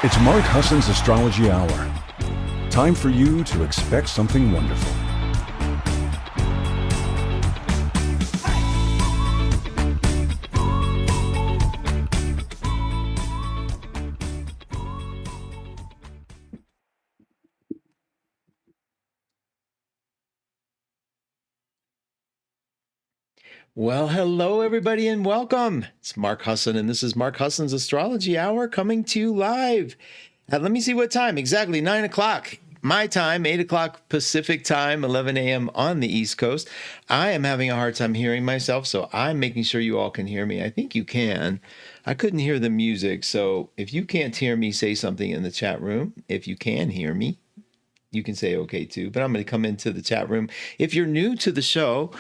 It's Mark Husson's Astrology Hour. Time for you to expect something wonderful. Well, hello, everybody, and welcome. It's Mark Husson, and this is Mark Husson's Astrology Hour coming to you live at, let me see what time, exactly 9 o'clock. My time, 8 o'clock Pacific time, 11 a.m. on the East Coast. I am having a hard time hearing myself, so I'm making sure you all can hear me. I think you can. I couldn't hear the music, so if you can't hear me, say something in the chat room. If you can hear me, you can say okay too, but I'm going to come into the chat room. If you're new to the show,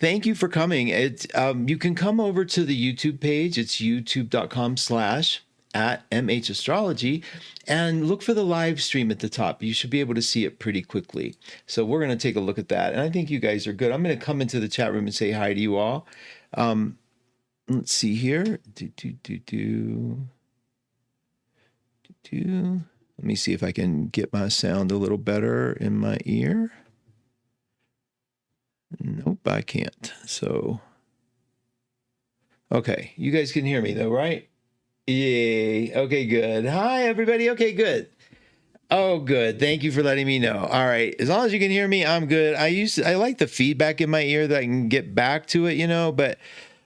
thank you for coming. You can come over to the YouTube page. It's youtube.com/@mhastrology and look for the live stream at the top. You should be able to see it pretty quickly. So we're going to take a look at that. And I think you guys are good. I'm going to come into the chat room and say hi to you all. Let's see here. Let me see if I can get my sound a little better in my ear. Nope, I can't. So, okay, you guys can hear me though, right? Yay. Okay, good. Hi, everybody. Okay, good. Oh, good. Thank you for letting me know. All right. As long as you can hear me, I'm good. I like the feedback in my ear that I can get back to it, but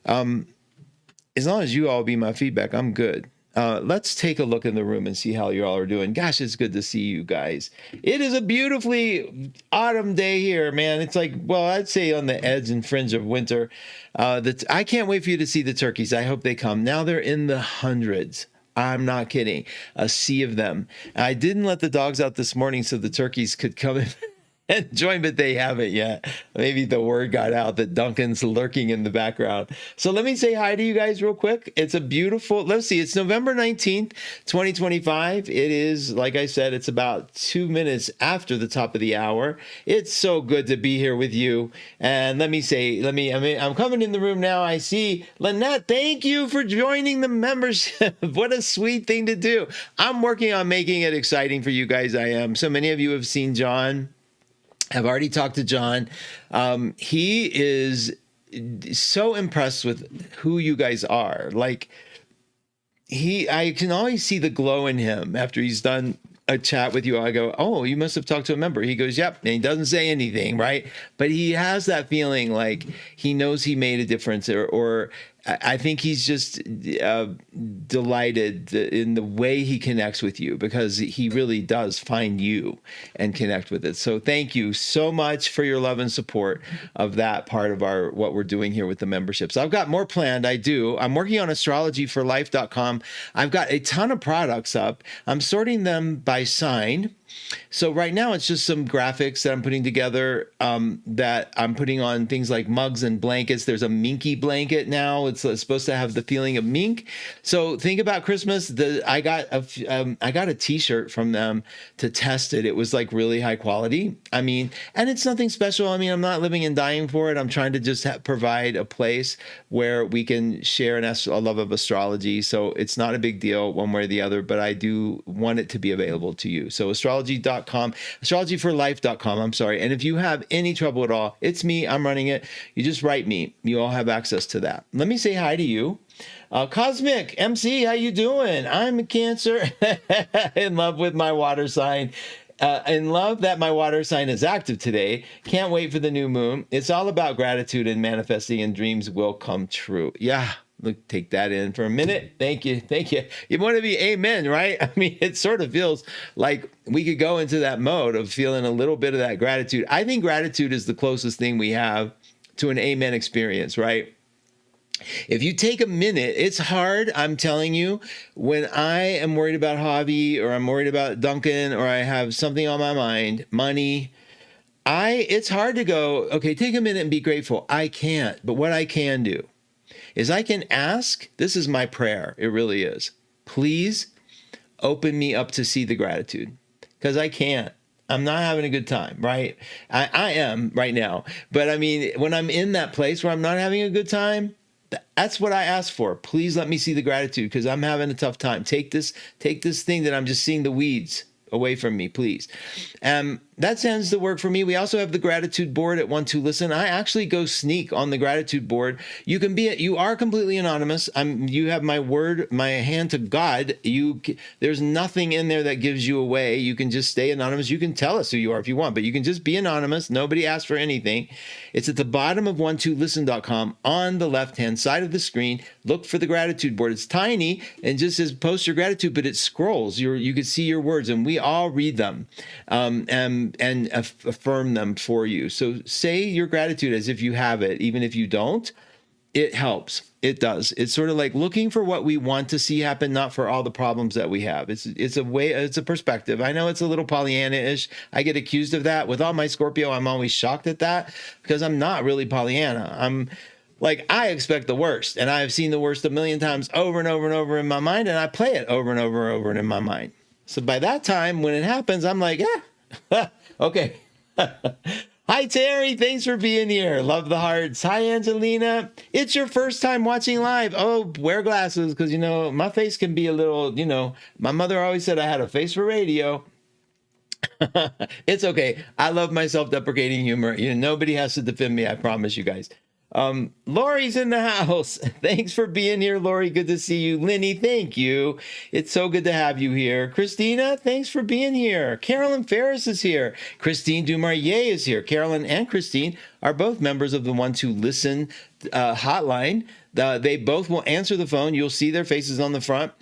as long as you all be my feedback, I'm good. Let's take a look in the room and see how you all are doing. Gosh, it's good to see you guys. It is a beautifully autumn day here, man. It's like, well, I'd say on the edge and fringe of winter. I can't wait for you to see the turkeys. I hope they come. Now they're in the hundreds. I'm not kidding. A sea of them. I didn't let the dogs out this morning so the turkeys could come in and join, but they haven't yet. Maybe the word got out that Duncan's lurking in the background. So let me say hi to you guys real quick. It's a beautiful, let's see, it's November 19th, 2025. It is, like I said, it's about 2 minutes after the top of the hour. It's so good to be here with you. And I'm coming in the room now. I see Lynette. Thank you for joining the membership. What a sweet thing to do. I'm working on making it exciting for you guys. I am. So many of you have seen John. I've already talked to John. He is so impressed with who you guys are. Like I can always see the glow in him after he's done a chat with you. I go, oh, you must have talked to a member. He goes, yep. And he doesn't say anything, right? But he has that feeling like he knows he made a difference, or I think he's just delighted in the way he connects with you, because he really does find you and connect with it. So thank you so much for your love and support of that part of what we're doing here with the memberships. I've got more planned. I'm working on astrologyforlife.com. I've got a ton of products up. I'm sorting them by sign. So right now it's just some graphics that I'm putting together, that I'm putting on things like mugs and blankets. There's a minky blanket now. It's supposed to have the feeling of mink. So think about Christmas. I got a t-shirt from them to test it. It was like really high quality. I mean, and it's nothing special. I mean, I'm not living and dying for it. I'm trying to just provide a place where we can share a love of astrology. So it's not a big deal one way or the other, but I do want it to be available to you. So astrologyforlife.com, I'm sorry. And if you have any trouble at all, it's me. I'm running it. You just write me. You all have access to that. Let me say hi to you. Cosmic MC, how you doing? I'm a Cancer, in love with my water sign. In love that my water sign is active today. Can't wait for the new moon. It's all about gratitude and manifesting, and dreams will come true. Yeah. Look, take that in for a minute. Thank you. Thank you. You want to be amen, right? I mean, it sort of feels like we could go into that mode of feeling a little bit of that gratitude. I think gratitude is the closest thing we have to an amen experience, right? If you take a minute, it's hard, I'm telling you, when I am worried about Javi, or I'm worried about Duncan, or I have something on my mind, money, it's hard to go, okay, take a minute and be grateful. I can't, but what I can do is I can ask, this is my prayer, it really is, please open me up to see the gratitude, because I can't. I'm not having a good time, right? I am right now. But I mean, when I'm in that place where I'm not having a good time, That's what I asked for. Please let me see the gratitude because I'm having a tough time. Take this thing that I'm just seeing the weeds away from me, please. That tends to work for me. We also have the gratitude board at 12Listen. I actually go sneak on the gratitude board. You are completely anonymous. You have my word, my hand to God. There's nothing in there that gives you away. You can just stay anonymous. You can tell us who you are if you want, but you can just be anonymous. Nobody asks for anything. It's at the bottom of 12listen.com on the left-hand side of the screen. Look for the gratitude board. It's tiny and just says post your gratitude, but it scrolls. You can see your words, and we all read them and affirm them for you. So say your gratitude as if you have it, even if you don't. It helps. It does. It's sort of like looking for what we want to see happen, not for all the problems that we have. It's a perspective. I know it's a little Pollyanna-ish. I get accused of that. With all my Scorpio, I'm always shocked at that because I'm not really Pollyanna. I'm like, I expect the worst, and I have seen the worst a million times over and over and over in my mind, and I play it over and over and over in my mind. So by that time, when it happens, I'm like, okay. Hi, Terry. Thanks for being here. Love the hearts. Hi, Angelina. It's your first time watching live. Oh, wear glasses because, my face can be a little, my mother always said I had a face for radio. It's okay. I love my self-deprecating humor. Nobody has to defend me. I promise you guys. Lori's in the house. Thanks for being here, Lori. Good to see you. Lenny, thank you. It's so good to have you here. Christina, thanks for being here. Carolyn Ferris is here. Christine Dumarrier is here. Carolyn and Christine are both members of the 12Listen hotline. They both will answer the phone. You'll see their faces on the front.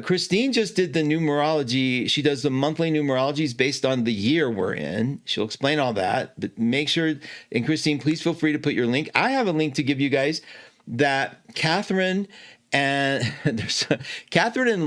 Christine just did the numerology. She does the monthly numerologies based on the year we're in. She'll explain all that, but make sure, and Christine, please feel free to put your link. I have a link to give you guys that Catherine and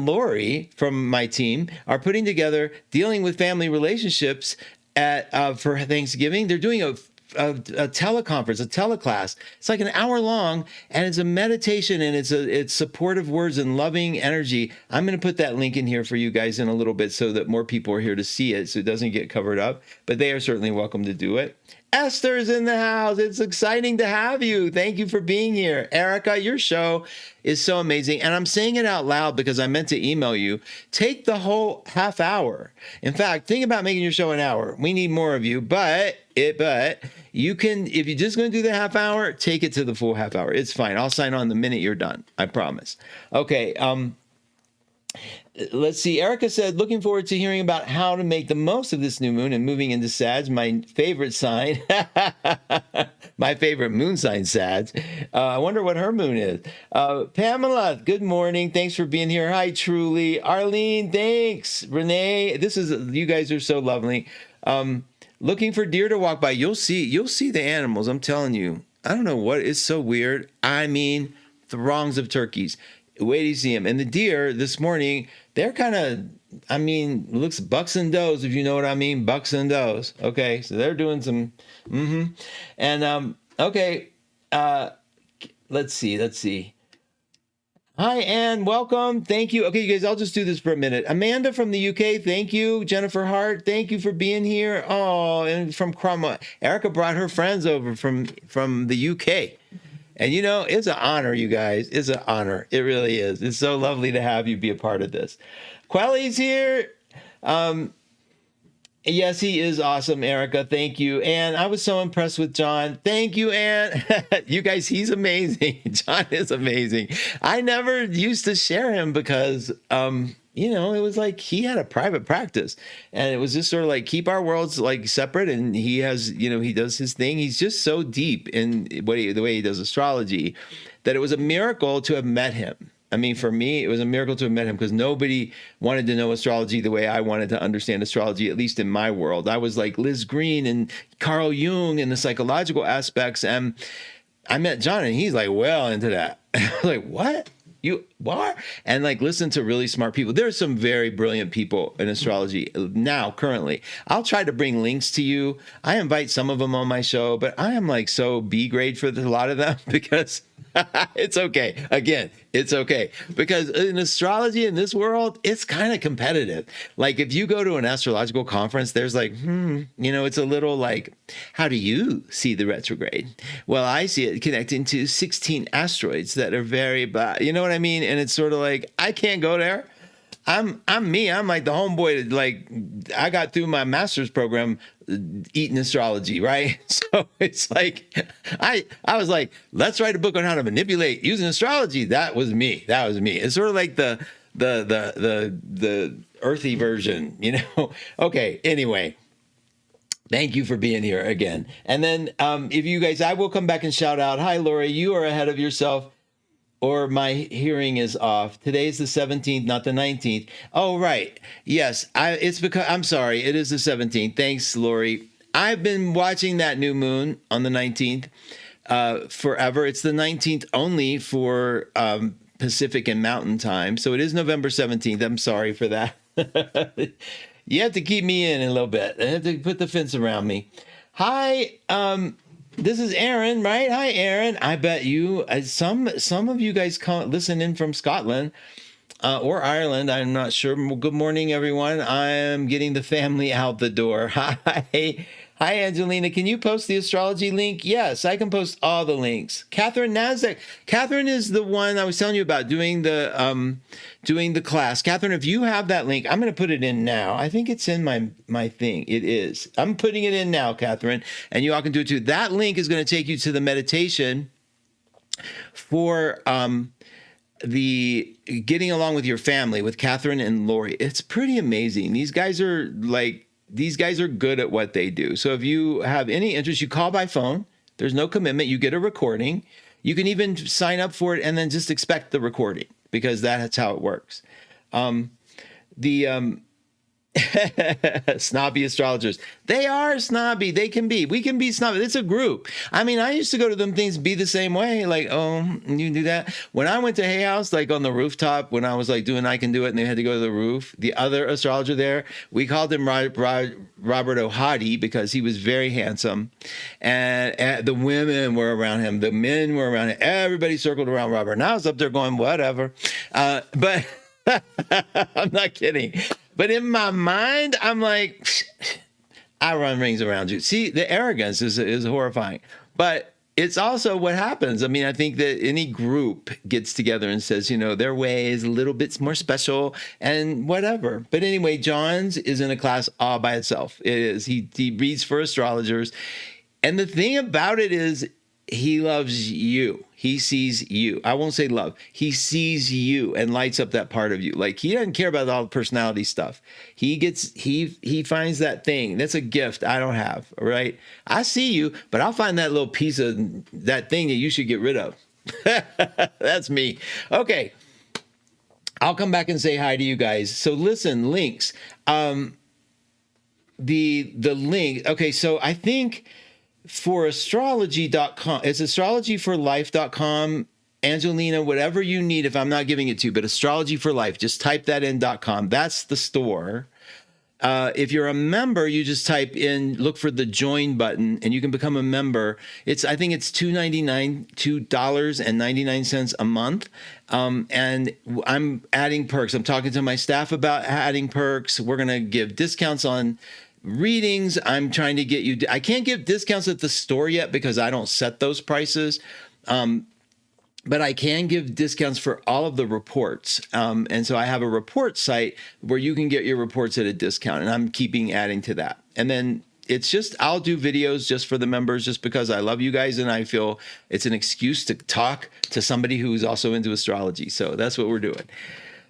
Lori from my team are putting together dealing with family relationships for Thanksgiving. They're doing a teleconference, a teleclass. It's like an hour long, and it's a meditation, and it's supportive words and loving energy. I'm going to put that link in here for you guys in a little bit so that more people are here to see it, so it doesn't get covered up. But they are certainly welcome to do it. Esther's in the house. It's exciting to have you. Thank you for being here. Erica, your show is so amazing. And I'm saying it out loud because I meant to email you. Take the whole half hour. In fact, think about making your show an hour. We need more of you, but you can, if you're just going to do the half hour, take it to the full half hour. It's fine. I'll sign on the minute you're done. I promise. Okay. Let's see. Erica said, looking forward to hearing about how to make the most of this new moon and moving into Sag, my favorite sign. My favorite moon sign, Sag. I wonder what her moon is. Pamela, good morning. Thanks for being here. Hi, Truly. Arlene, thanks. Renee, you guys are so lovely. Looking for deer to walk by. You'll see the animals. I'm telling you. I don't know what is so weird. I mean, throngs of turkeys. Wait till you see them. And the deer this morning, they're kind of, looks bucks and does, if you know what I mean, bucks and does. Okay, so they're doing some, And, okay, let's see. Hi, Anne, welcome. Thank you. Okay, you guys, I'll just do this for a minute. Amanda from the UK, thank you. Jennifer Hart, thank you for being here. Oh, and from Cromwell. Erica brought her friends over from the UK. And it's an honor, you guys. It's an honor. It really is. It's so lovely to have you be a part of this. Quelly's here. Yes, he is awesome, Erica. Thank you. And I was so impressed with John. Thank you, Ann. You guys, he's amazing. John is amazing. I never used to share him because, it was like he had a private practice, and it was just sort of like keep our worlds like separate. And he has, he does his thing. He's just so deep in the way he does astrology that it was a miracle to have met him. I mean, for me, it was a miracle to have met him because nobody wanted to know astrology the way I wanted to understand astrology, at least in my world. I was like Liz Green and Carl Jung and the psychological aspects. And I met John, and he's like well into that. I was like, what? what? And like listen to really smart people. There's some very brilliant people in astrology now, currently. I'll try to bring links to you. I invite some of them on my show, but I am like so B grade for a lot of them because it's okay. Again, it's okay. Because in astrology in this world, it's kind of competitive. Like if you go to an astrological conference, there's like, it's a little like, how do you see the retrograde? Well, I see it connecting to 16 asteroids that are very bad. You know what I mean? And it's sort of like, I can't go there. I'm me. I'm like the homeboy that like I got through my master's program eating astrology, right? So it's like I was like, let's write a book on how to manipulate using astrology. That was me. It's sort of like the earthy version, Okay, anyway. Thank you for being here again. And then if you guys, I will come back and shout out, hi Lori, you are ahead of yourself. Or my hearing is off. Today's the 17th, not the 19th. Oh, right. Yes, it's because I'm sorry. It is the 17th. Thanks, Lori. I've been watching that new moon on the 19th forever. It's the 19th only for Pacific and Mountain Time. So it is November 17th. I'm sorry for that. You have to keep me in a little bit. I have to put the fence around me. Hi, this is Aaron, right? Hi, Aaron. I bet you, some of you guys listen in from Scotland or Ireland. I'm not sure. Good morning, everyone. I am getting the family out the door. Hi. Hi, Angelina. Can you post the astrology link? Yes, I can post all the links. Catherine Nasdaq. Catherine is the one I was telling you about doing the class. Catherine, if you have that link, I'm going to put it in now. I think it's in my thing. It is. I'm putting it in now, Catherine, and you all can do it too. That link is going to take you to the meditation for the getting along with your family with Catherine and Lori. It's pretty amazing. These guys are good at what they do. So if you have any interest, you call by phone. There's no commitment. You get a recording. You can even sign up for it and then just expect the recording because that's how it works. Snobby astrologers. They are snobby. They can be. We can be snobby. It's a group. I mean, I used to go to them things, be the same way. Like, oh, you do that. When I went to Hay House, like on the rooftop, when I was like doing I Can Do It, and they had to go to the roof, the other astrologer there, we called him Robert O'Hadi because he was very handsome. And the women were around him. The men were around him. Everybody circled around Robert. And I was up there going, whatever. But I'm not kidding. But in my mind, I'm like, I run rings around you. See, the arrogance is horrifying. But it's also what happens. I mean, I think that any group gets together and says, their way is a little bit more special and whatever. But anyway, John's is in a class all by itself. It is. He reads for astrologers. And the thing about it is he loves you. He sees you. I won't say love. He sees you and lights up that part of you. Like he doesn't care about all the personality stuff. He finds that thing. That's a gift I don't have. All right. I see you, but I'll find that little piece of that thing that you should get rid of. That's me. Okay. I'll come back and say hi to you guys. So listen, links. The link. Okay. So I think for astrology.com, it's astrologyforlife.com, Angelina, whatever you need, if I'm not giving it to you, but astrology for life, just type that in .com. That's the store. If you're a member, you just type in, look for the join button and you can become a member. I think it's $2.99 a month. And I'm adding perks. I'm talking to my staff about adding perks. We're going to give discounts on readings. I'm trying to get you. I can't give discounts at the store yet because I don't set those prices. But I can give discounts for all of the reports. And so I have a report site where you can get your reports at a discount, and I'm adding to that. And then it's just, I'll do videos just for the members just because I love you guys and I feel it's an excuse to talk to somebody who's also into astrology. So that's what we're doing.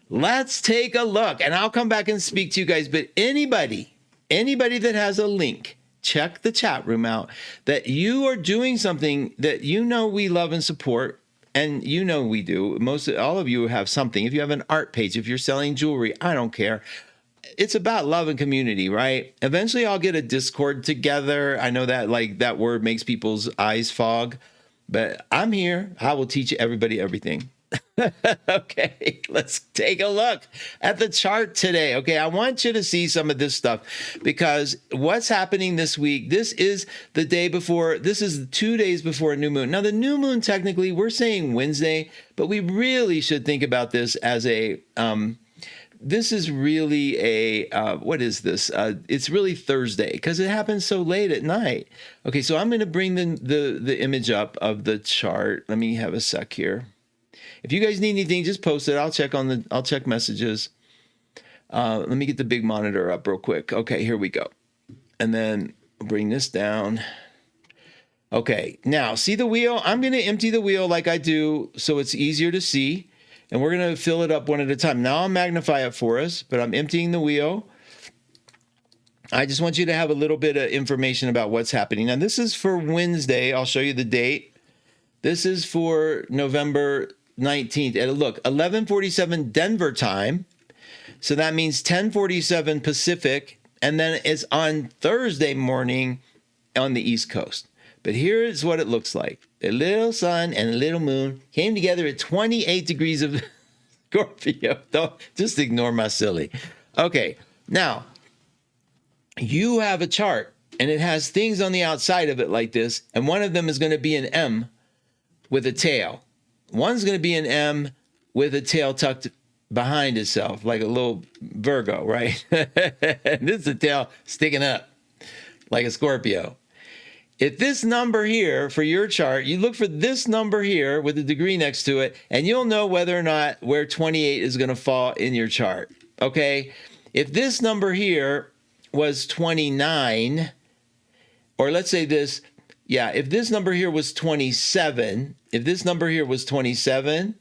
Let's take a look, and I'll come back and speak to you guys. But anybody that has a link, check the chat room out, that you are doing something that we love and support, and we do. All of you have something. If you have an art page, if you're selling jewelry, I don't care. It's about love and community, right? Eventually I'll get a Discord together. I know that that word makes people's eyes fog, but I'm here. I will teach everybody everything. Okay, let's take a look at the chart today. Okay, I want you to see some of this stuff because what's happening this week, this is the day before, this is 2 days before a new moon. Now, the new moon, technically, we're saying Wednesday, but we really should think about this as a, this is really a, what is this? It's really Thursday because it happens so late at night. Okay, so I'm going to bring the image up of the chart. Let me have a sec here. If you guys need anything, just post it. I'll check messages. Let me get the big monitor up real quick. Okay, here we go. And then bring this down. Okay, now see the wheel? I'm going to empty the wheel like I do so it's easier to see. And we're going to fill it up one at a time. Now I'll magnify it for us, but I'm emptying the wheel. I just want you to have a little bit of information about what's happening. Now this is for Wednesday. I'll show you the date. This is for November 19th. And look, 11:47 Denver time. So that means 10:47 Pacific. And then it's on Thursday morning on the East Coast. But here's what it looks like. A little sun and a little moon came together at 28 degrees of Scorpio. Don't, just ignore my silly. Okay, now you have a chart and it has things on the outside of it like this. And one of them is going to be an M with a tail. One's going to be an M with a tail tucked behind itself, like a little Virgo, right? This is a tail sticking up like a Scorpio. If this number here for your chart, you look for this number here with a degree next to it, and you'll know whether or not where 28 is going to fall in your chart, okay? If this number here was 29, or let's say this, yeah, if this number here was 27, if this number here was 27,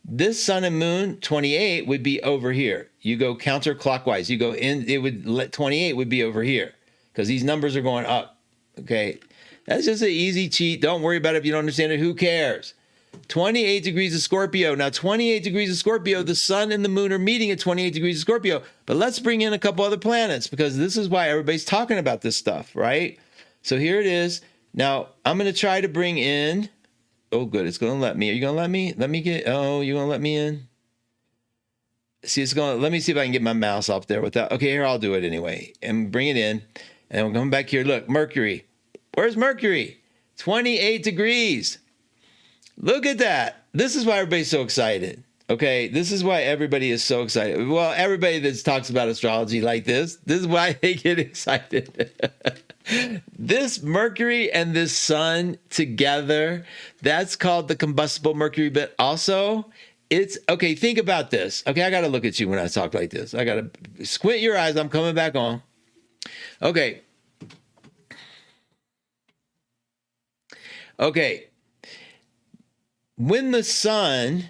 this sun and moon, 28, would be over here. You go counterclockwise. You go in, it would let 28 would be over here because these numbers are going up, okay? That's just an easy cheat. Don't worry about it if you don't understand it. Who cares? 28 degrees of Scorpio. Now, 28 degrees of Scorpio, the sun and the moon are meeting at 28 degrees of Scorpio. But let's bring in a couple other planets because this is why everybody's talking about this stuff, right? So here it is. Now, I'm going to try to bring in, oh, good. It's going to let me. Are you going to let me? Let me get, oh, you're going to let me in? See, it's going to, let me see if I can get my mouse up there without, okay, here, I'll do it anyway. And bring it in. And we're going back here. Look, Mercury. Where's Mercury? 28 degrees. Look at that. This is why everybody's so excited. Okay, this is why everybody is so excited. Well, everybody that talks about astrology like this is why they get excited. This Mercury and this sun together, that's called the combustible Mercury, but also it's, okay, think about this. Okay, I got to look at you when I talk like this. I got to squint your eyes. I'm coming back on. Okay. Okay, when the sun,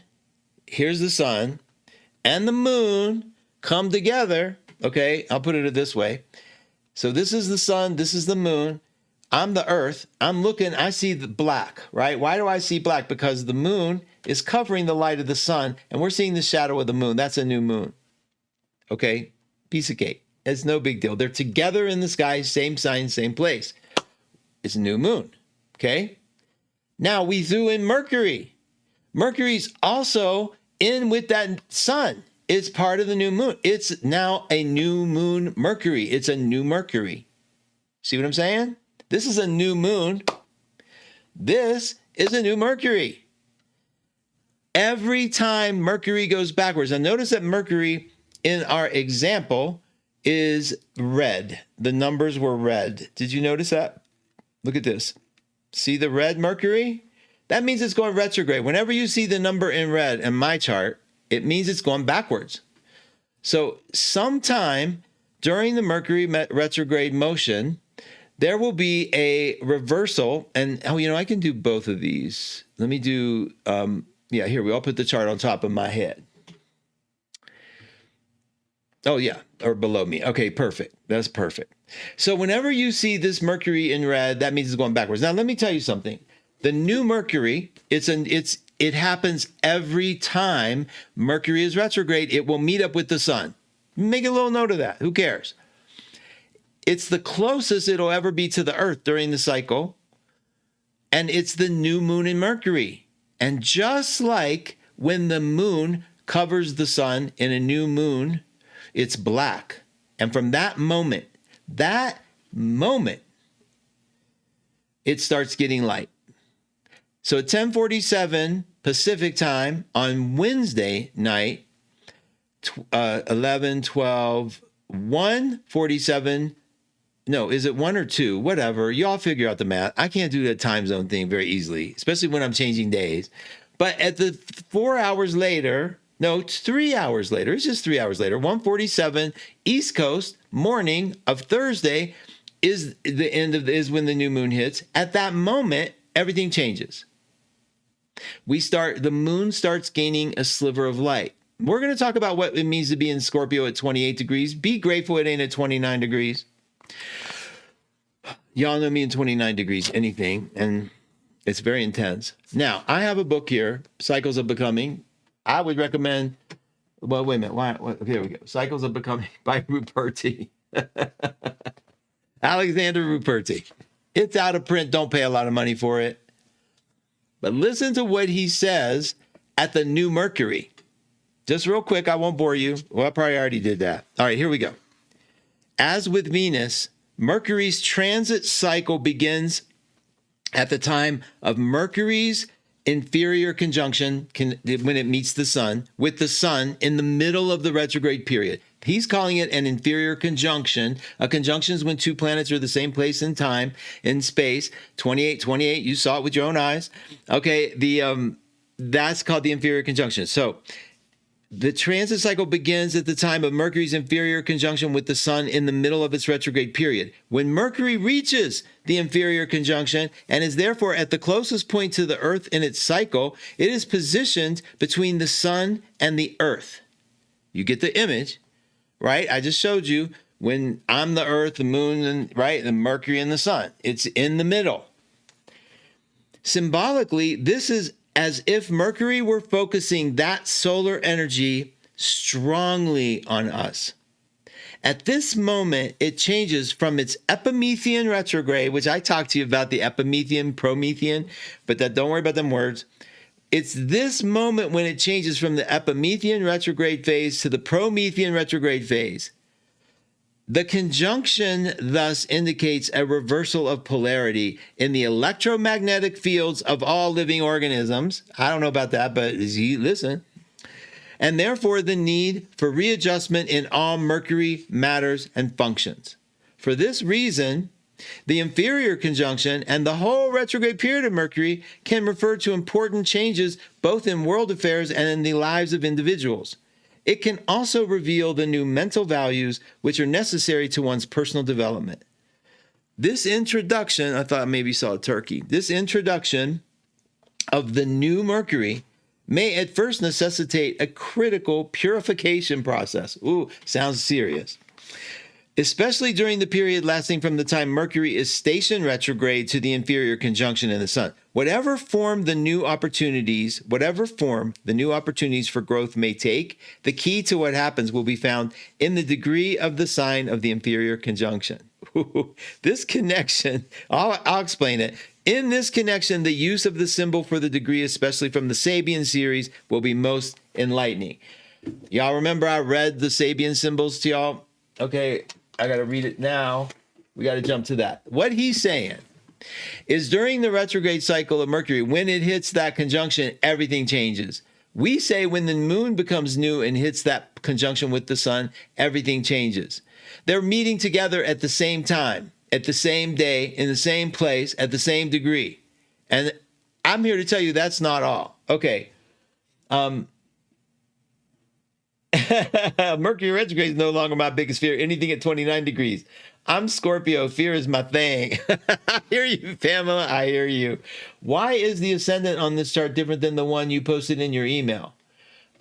here's the sun, and the moon come together, okay, I'll put it this way. So this is the sun, this is the moon, I'm the earth, I'm looking, I see the black, right? Why do I see black? Because the moon is covering the light of the sun, and we're seeing the shadow of the moon. That's a new moon, okay? Piece of cake. It's no big deal. They're together in the sky, same sign, same place. It's a new moon, okay? Now we threw in Mercury. Mercury's also in with that sun. It's part of the new moon. It's now a new moon Mercury. It's a new Mercury. See what I'm saying? This is a new moon. This is a new Mercury. Every time Mercury goes backwards, and notice that Mercury in our example is red. The numbers were red. Did you notice that? Look at this. See the red Mercury? That means it's going retrograde. Whenever you see the number in red in my chart, it means it's going backwards. So sometime during the Mercury retrograde motion, there will be a reversal. And, oh, you know, I can do both of these. Let me do, yeah, here, I'll put the chart on top of my head. Oh, yeah, or below me. Okay, perfect. That's perfect. So whenever you see this Mercury in red, that means it's going backwards. Now, let me tell you something. The new Mercury, it happens every time Mercury is retrograde. It will meet up with the sun. Make a little note of that. Who cares? It's the closest it'll ever be to the Earth during the cycle. And it's the new moon in Mercury. And just like when the moon covers the sun in a new moon, it's black. And from that moment, it starts getting light. So at 10:47 Pacific time on Wednesday night, 11, 12, 1:47. No, is it 1 or 2? Whatever. Y'all figure out the math. I can't do that time zone thing very easily, especially when I'm changing days. But at the 4 hours later, no, it's 3 hours later. It's just 3 hours later. 1:47 East Coast morning of Thursday is when the new moon hits. At that moment, everything changes. The moon starts gaining a sliver of light. We're going to talk about what it means to be in Scorpio at 28 degrees. Be grateful it ain't at 29 degrees. Y'all know me in 29 degrees, anything, and it's very intense. Now, I have a book here, Cycles of Becoming. I would recommend, well, wait a minute. Here we go. Cycles of Becoming by Ruperti. Alexander Ruperti. It's out of print. Don't pay a lot of money for it. But listen to what he says at the new Mercury. Just real quick, I won't bore you. Well, I probably already did that. All right, here we go. As with Venus, Mercury's transit cycle begins at the time of Mercury's inferior conjunction when it meets the sun, with the sun in the middle of the retrograde period. He's calling it an inferior conjunction. A conjunction is when two planets are the same place in time, in space. 28, you saw it with your own eyes. Okay, that's called the inferior conjunction. So the transit cycle begins at the time of Mercury's inferior conjunction with the sun in the middle of its retrograde period. When Mercury reaches the inferior conjunction and is therefore at the closest point to the Earth in its cycle, it is positioned between the sun and the Earth. You get the image, right? I just showed you when I'm the Earth, the moon, and right, the Mercury and the sun. It's in the middle. Symbolically, this is as if Mercury were focusing that solar energy strongly on us. At this moment, it changes from its Epimethean retrograde, which I talked to you about the Epimethean, Promethean, but don't worry about them words. It's this moment when it changes from the Epimethean retrograde phase to the Promethean retrograde phase. The conjunction thus indicates a reversal of polarity in the electromagnetic fields of all living organisms. I don't know about that, but listen. And therefore the need for readjustment in all Mercury matters and functions. For this reason, the inferior conjunction and the whole retrograde period of Mercury can refer to important changes both in world affairs and in the lives of individuals. It can also reveal the new mental values which are necessary to one's personal development. This introduction, I thought maybe saw a turkey. This introduction of the new Mercury may at first necessitate a critical purification process. Ooh, sounds serious. Especially during the period lasting from the time Mercury is stationed retrograde to the inferior conjunction in the sun. Whatever form the new opportunities for growth may take, the key to what happens will be found in the degree of the sign of the inferior conjunction. This connection, I'll explain it. In this connection, the use of the symbol for the degree, especially from the Sabian series, will be most enlightening. Y'all remember I read the Sabian symbols to y'all? Okay, I got to read it now. We got to jump to that. What he's saying is during the retrograde cycle of Mercury, when it hits that conjunction, everything changes. We say when the moon becomes new and hits that conjunction with the sun, everything changes. They're meeting together at the same time, at the same day, in the same place, at the same degree. And I'm here to tell you that's not all. Okay. Mercury retrograde is no longer my biggest fear. Anything at 29 degrees. I'm Scorpio. Fear is my thing. I hear you, Pamela. I hear you. Why is the ascendant on this chart different than the one you posted in your email?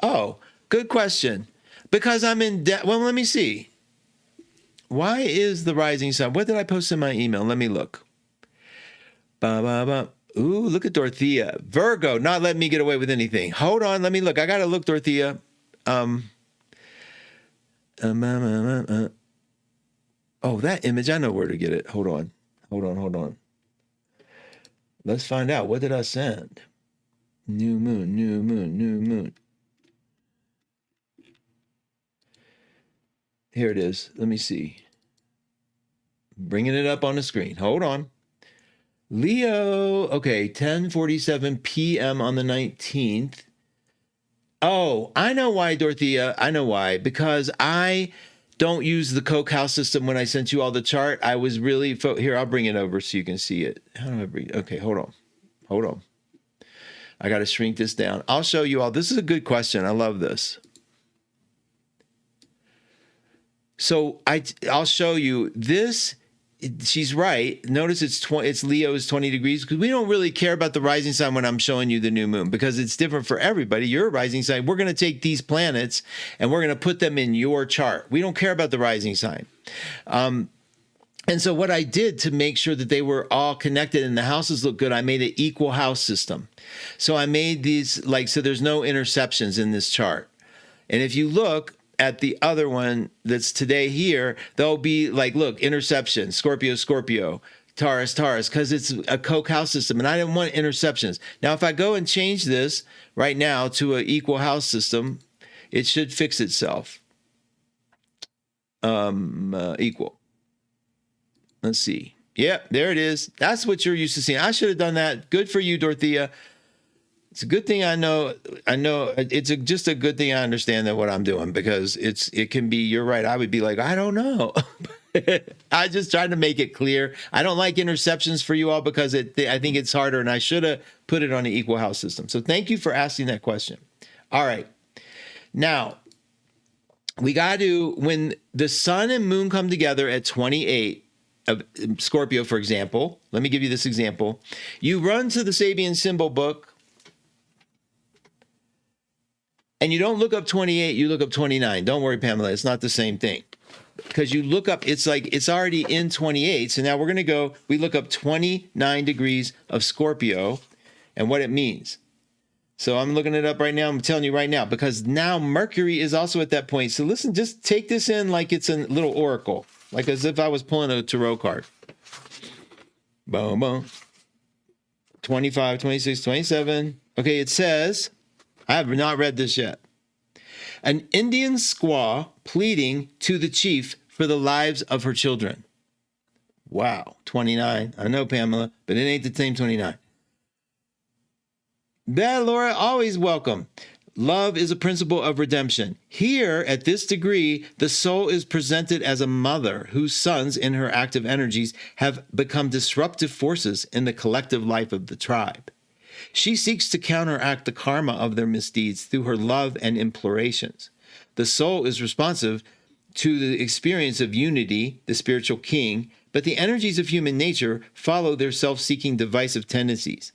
Oh, good question. Because I'm in debt. Well, let me see. Why is the rising sun? What did I post in my email? Let me look. Ooh, look at Dorothea. Virgo, not letting me get away with anything. Hold on. Let me look. I got to look, Dorothea. Oh, that image, I know where to get it. Hold on. Let's find out. What did I send? New moon, new moon, new moon. Here it is. Let me see. Bringing it up on the screen. Hold on. Leo. Okay, 10:47 p.m. on the 19th. Oh, I know why, Dorothea. I know why. Because I don't use the Coke House system when I sent you all the chart. I was really... Here, I'll bring it over so you can see it. How do I bring it? Okay, hold on. Hold on. I got to shrink this down. I'll show you all. This is a good question. I love this. So I'll show you this. She's right. Notice it's Leo's 20 degrees, because we don't really care about the rising sign when I'm showing you the new moon, because it's different for everybody. Your rising sign, we're going to take these planets and we're going to put them in your chart. We don't care about the rising sign. And so what I did to make sure that they were all connected and the houses look good, I made an equal house system. So I made these so there's no interceptions in this chart. And if you look at the other one that's today here, there'll be look, interception, Scorpio, Scorpio, Taurus, Taurus, because it's a Coke house system, and I didn't want interceptions. Now, if I go and change this right now to an equal house system, it should fix itself. Equal. Let's see. Yep, there it is. That's what you're used to seeing. I should have done that. Good for you, Dorothea. It's a good thing I know it's just a good thing I understand that what I'm doing, because it can be, you're right. I would be like, I don't know. I just tried to make it clear. I don't like interceptions for you all because I think it's harder, and I should have put it on the equal house system. So thank you for asking that question. All right. Now, we got to, when the sun and moon come together at 28 of Scorpio, for example, let me give you this example. You run to the Sabian symbol book, and you don't look up 28, you look up 29. Don't worry, Pamela, it's not the same thing. Because you look up, it's already in 28. So now we're going to we look up 29 degrees of Scorpio and what it means. So I'm looking it up right now. I'm telling you right now, because now Mercury is also at that point. So listen, just take this in like it's a little oracle, like as if I was pulling a tarot card. Boom, boom. 25, 26, 27. Okay, it says... I have not read this yet. An Indian squaw pleading to the chief for the lives of her children. Wow, 29. I know, Pamela, but it ain't the same 29. Bad Laura, always welcome. Love is a principle of redemption. Here, at this degree, the soul is presented as a mother whose sons, in her active energies, have become disruptive forces in the collective life of the tribe. She seeks to counteract the karma of their misdeeds through her love and implorations. The soul is responsive to the experience of unity, the spiritual king, but the energies of human nature follow their self-seeking divisive tendencies.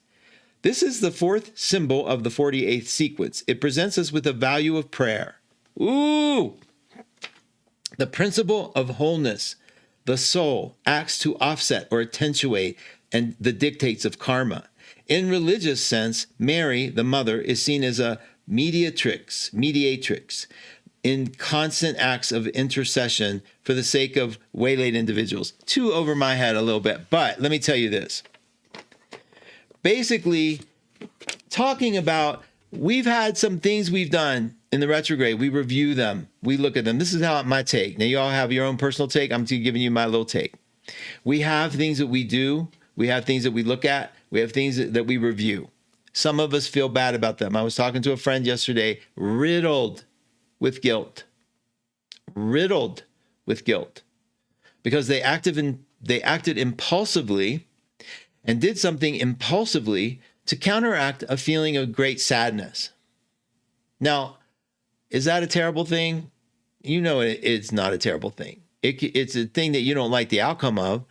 This is the fourth symbol of the 48th sequence. It presents us with the value of prayer. Ooh! The principle of wholeness. The soul acts to offset or attenuate and the dictates of karma. In religious sense, Mary, the mother, is seen as a mediatrix in constant acts of intercession for the sake of waylaid individuals. Too over my head a little bit, but let me tell you this. Basically, talking about, we've had some things we've done in the retrograde. We review them. We look at them. This is how my take. Now, you all have your own personal take. I'm giving you my little take. We have things that we do. We have things that we look at. We have things that we review. Some of us feel bad about them. I was talking to a friend yesterday, riddled with guilt. Riddled with guilt. Because they acted impulsively and did something impulsively to counteract a feeling of great sadness. Now, is that a terrible thing? You know it's not a terrible thing. It's a thing that you don't like the outcome of.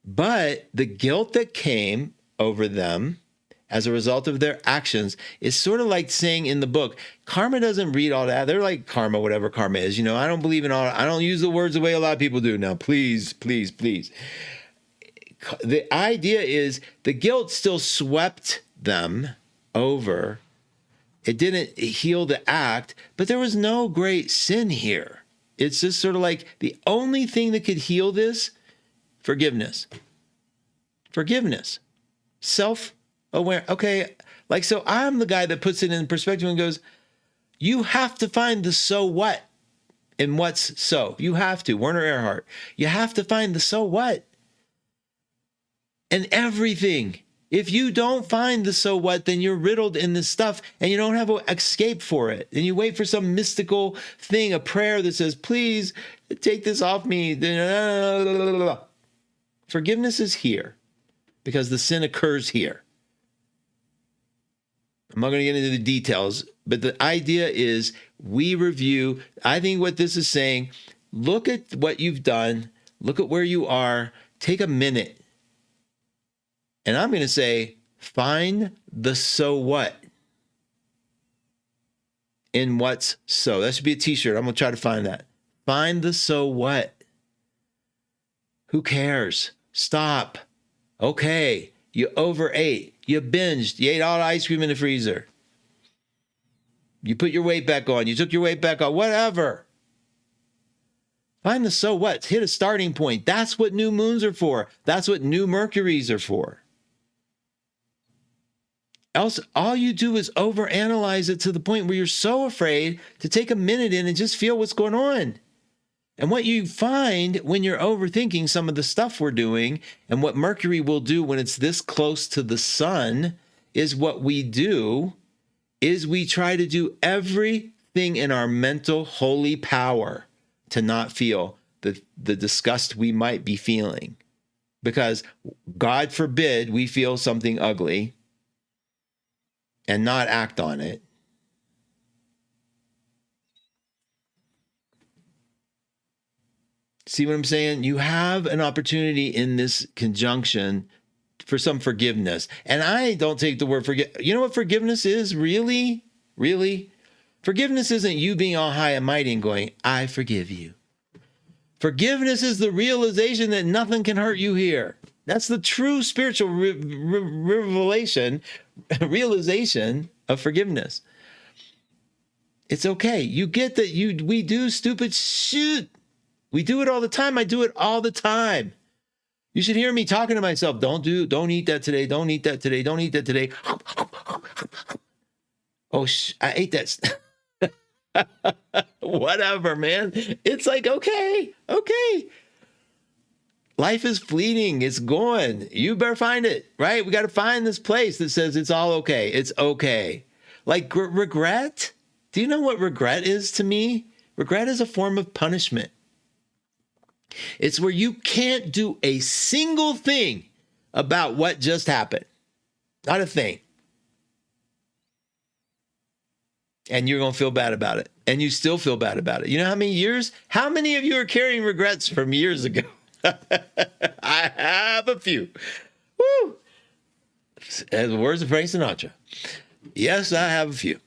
But the guilt that came over them as a result of their actions is sort of like saying in the book, karma doesn't read all that. They're like karma, whatever karma is. You know, I don't believe in all, I don't use the words the way a lot of people do. Now, please, please, please. The idea is the guilt still swept them over. It didn't heal the act, but there was no great sin here. It's just sort of like the only thing that could heal this, forgiveness. Forgiveness. aware. Okay. Like, so I'm the guy that puts it in perspective and goes, you have to find the so what in what's so. You have to. Werner Erhard. You have to find the so what in everything. If you don't find the so what, then you're riddled in this stuff and you don't have an escape for it. And you wait for some mystical thing, a prayer that says, please take this off me. Forgiveness is here because the sin occurs here. I'm not going to get into the details, but the idea is we review. I think what this is saying, look at what you've done. Look at where you are. Take a minute. And I'm going to say, find the so what in what's so. That should be a t-shirt. I'm going to try to find that. Find the so what. Who cares? Stop. Okay. You overate. You binged. You ate all the ice cream in the freezer. You put your weight back on. You took your weight back on. Whatever. Find the so what. Hit a starting point. That's what new moons are for. That's what new Mercuries are for. Else, all you do is overanalyze it to the point where you're so afraid to take a minute in and just feel what's going on. And what you find when you're overthinking some of the stuff we're doing and what Mercury will do when it's this close to the sun is what we do is we try to do everything in our mental holy power to not feel the disgust we might be feeling. Because God forbid we feel something ugly and not act on it. See what I'm saying? You have an opportunity in this conjunction for some forgiveness. And I don't take the word forgive. You know what forgiveness is? Really? Really? Forgiveness isn't you being all high and mighty and going, I forgive you. Forgiveness is the realization that nothing can hurt you here. That's the true spiritual realization of forgiveness. It's okay. You get that we do stupid shit. We do it all the time. I do it all the time. You should hear me talking to myself. Don't eat that today. Don't eat that today. Don't eat that today. Oh, I ate that. Whatever, man. It's like, okay. Life is fleeting. It's gone. You better find it, right? We got to find this place that says it's all okay. It's okay. Like regret. Do you know what regret is to me? Regret is a form of punishment. It's where you can't do a single thing about what just happened. Not a thing. And you're going to feel bad about it. And you still feel bad about it. You know how many of you are carrying regrets from years ago? I have a few. Woo! As the words of Frank Sinatra. Yes, I have a few.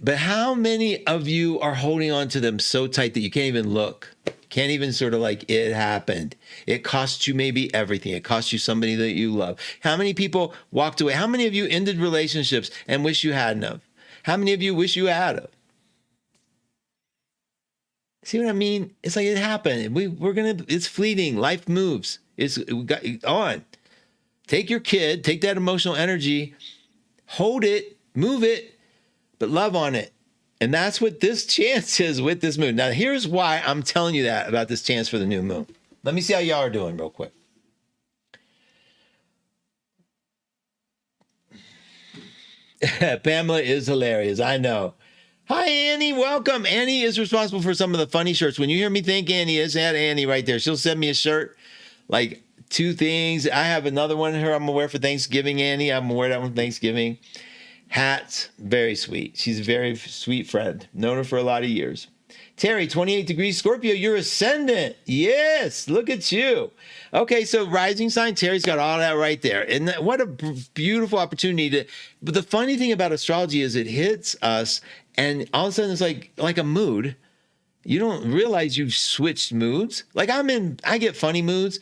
But how many of you are holding on to them so tight that you can't even look? Can't even sort of like, it happened. It cost you maybe everything. It cost you somebody that you love. How many people walked away? How many of you ended relationships and wish you hadn't have? How many of you wish you had have? See what I mean? It's like it happened. It's fleeting. Life moves. We got on. Take your kid, take that emotional energy, hold it, move it, but love on it. And that's what this chance is with this moon. Now, here's why I'm telling you that about this chance for the new moon. Let me see how y'all are doing real quick. Pamela is hilarious. I know. Hi, Annie. Welcome. Annie is responsible for some of the funny shirts. When you hear me think Annie is, add Annie right there. She'll send me a shirt, like 2 things. I have another one here I'm going to wear for Thanksgiving, Annie. I'm going to wear that one for Thanksgiving. Hats, very sweet. She's a very sweet friend. Known her for a lot of years. Terry, 28 degrees Scorpio, you're ascendant. Yes, look at you. Okay, so rising sign, Terry's got all that right there. And what a beautiful opportunity but the funny thing about astrology is it hits us and all of a sudden it's like a mood. You don't realize you've switched moods. Like I get funny moods.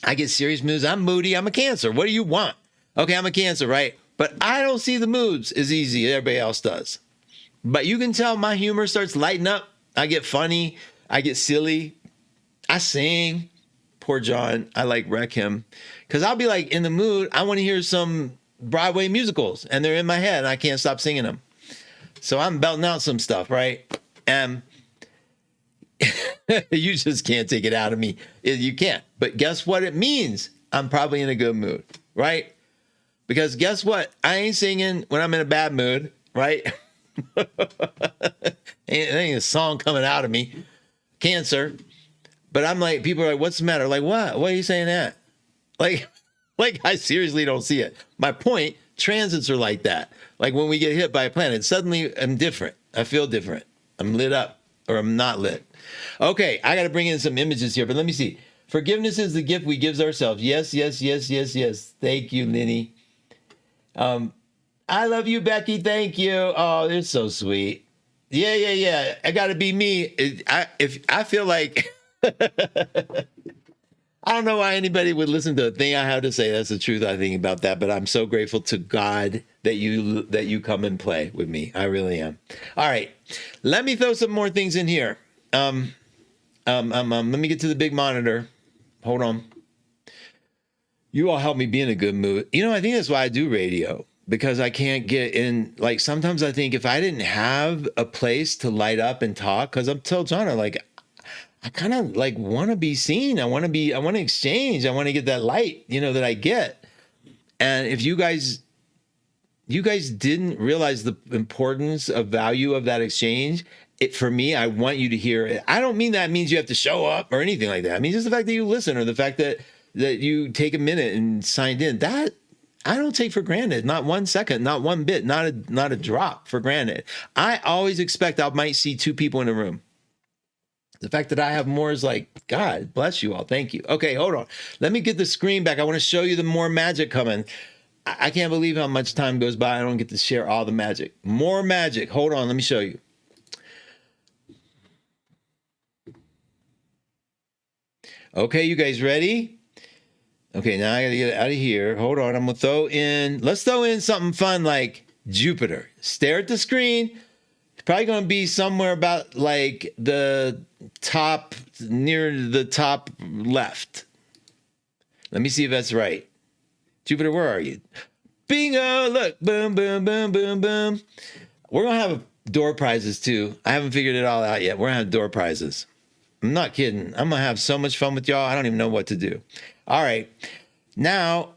I get serious moods. I'm moody. I'm a Cancer. What do you want? Okay, I'm a Cancer, right? But I don't see the moods as easy as everybody else does. But you can tell my humor starts lighting up. I get funny. I get silly. I sing. Poor John. I wreck him. Because I'll be like in the mood. I want to hear some Broadway musicals, and they're in my head, and I can't stop singing them. So I'm belting out some stuff, right? And you just can't take it out of me. You can't. But guess what it means? I'm probably in a good mood, right? Because guess what? I ain't singing when I'm in a bad mood, right? ain't a song coming out of me. Cancer. But I'm like, people are like, what's the matter? Like, what? Why are you saying that? Like I seriously don't see it. My point, transits are like that. Like when we get hit by a planet, suddenly I'm different. I feel different. I'm lit up or I'm not lit. Okay, I got to bring in some images here, but let me see. Forgiveness is the gift we give ourselves. Yes, yes, yes, yes, yes. Thank you, Lenny. I love you, Becky. Thank you. Oh, they're so sweet. Yeah. I got to be me. I feel like I don't know why anybody would listen to a thing I have to say. That's the truth, I think, about that. But I'm so grateful to God that you come and play with me. I really am. All right. Let me throw some more things in here. Let me get to the big monitor. Hold on. You all help me be in a good mood. You know, I think that's why I do radio, because I can't get in. Like, sometimes I think if I didn't have a place to light up and talk, because I'm telling Jonna, like, I kind of like want to be seen. I want to exchange. I want to get that light, that I get. And if you guys didn't realize the importance of value of that exchange, for me, I want you to hear it. I don't mean that means you have to show up or anything like that. I mean, just the fact that you listen, or the fact that you take a minute and signed in, that I don't take for granted. Not 1 second, not one bit, not a drop for granted. I always expect I might see 2 people in a room. The fact that I have more is like, God bless you all. Thank you. Okay, hold on. Let me get the screen back. I want to show you the more magic coming. I can't believe how much time goes by. I don't get to share all the magic. More magic. Hold on. Let me show you. Okay, you guys ready? Okay, now I got to get it out of here. Hold on. I'm going to let's throw in something fun like Jupiter. Stare at the screen. It's probably going to be somewhere about like near the top left. Let me see if that's right. Jupiter, where are you? Bingo! Look, boom, boom, boom, boom, boom. We're going to have door prizes too. I haven't figured it all out yet. We're going to have door prizes. I'm not kidding. I'm going to have so much fun with y'all. I don't even know what to do. All right. Now,